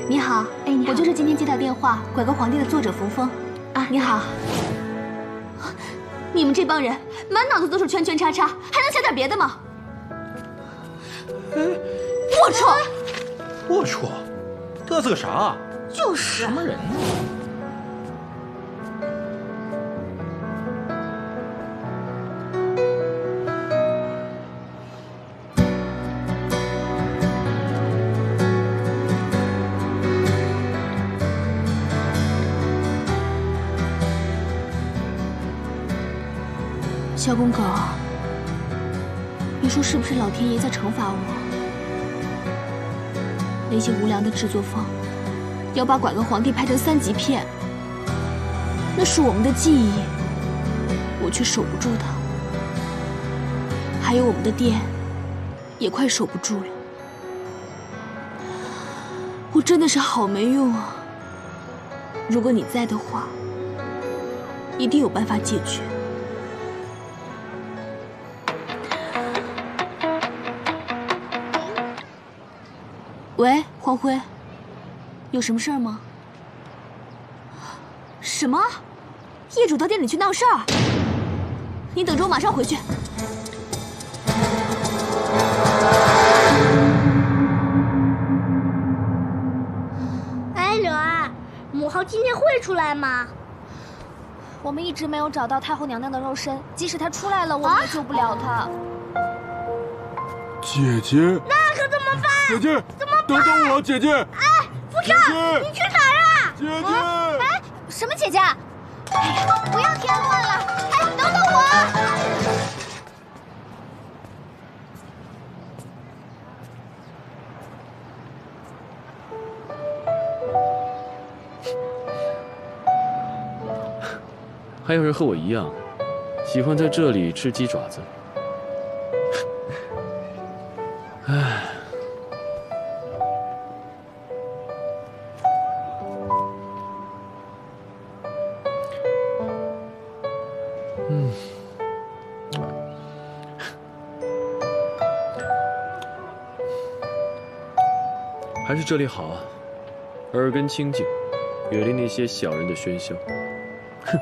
你好，哎，你好，我就是今天接到电话拐个皇帝的作者扶风。啊，你好。你们这帮人满脑子都是圈圈叉叉，还能想点别的吗？龌龊！龌龊，嘚瑟个啥？就是。什么人呢？萧公狗，你说是不是老天爷在惩罚我？那些无良的制作方要把《拐个皇帝》拍成3级片，那是我們的記憶，我卻守不住它。還有我們的店，也快守不住了。我真的是好沒用啊！如果你在的話，一定有辦法解決。喂，黃輝，有什麼事兒嗎？什麼？業主到店裡去鬧事兒？你等着，我馬上回去。哎，柳兒，母後今天會出來嗎？我們一直沒有找到太后娘娘的肉身，即使她出來了，我們也救不了她。姐姐，那可怎麼辦？姐姐，怎麼辦？等等我，姐姐。哎，福成，你去哪兒啊？姐姐，哎，什麼姐姐？哎呀，不要添亂了！哎，等等我！還有人和我一樣，喜歡在這裡吃雞爪子。唉。還是這裡好啊，耳根清淨，遠離那些小人的喧囂。哼。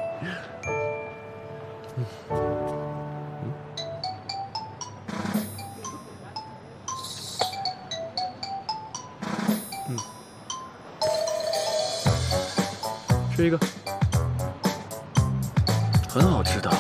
吃一個，很好吃的。